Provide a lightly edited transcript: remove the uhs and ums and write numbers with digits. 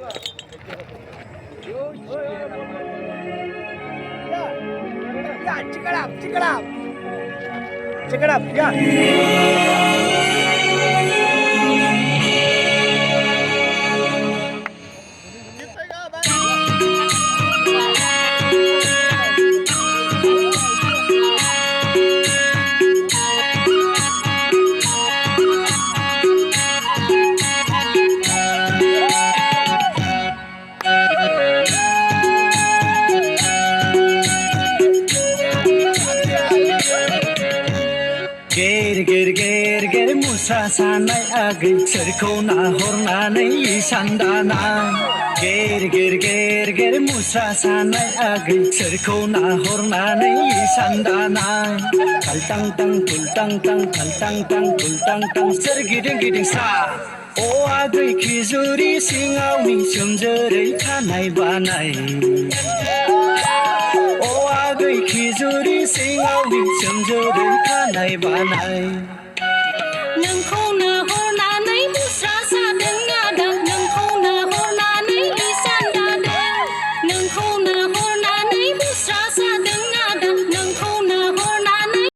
Yeah, check it out. Check it up, yeah. गेर मुसा सानाय आगै सोरखौ नाहरनानै सान्दानाय गेर मुसा सानाय आगै सोरखौ नाहरनानै सान्दानाय थालतां तां तुलतां तां थालतां तां तुलतां तां सोरगिदिं गिदिं सा अ आगै खिजुरि सिङावनि सोमजोरै खानाय बानाय अ आगै खिजुरि सिङावनि सोमजोरै खानाय बानाय नोंखौनो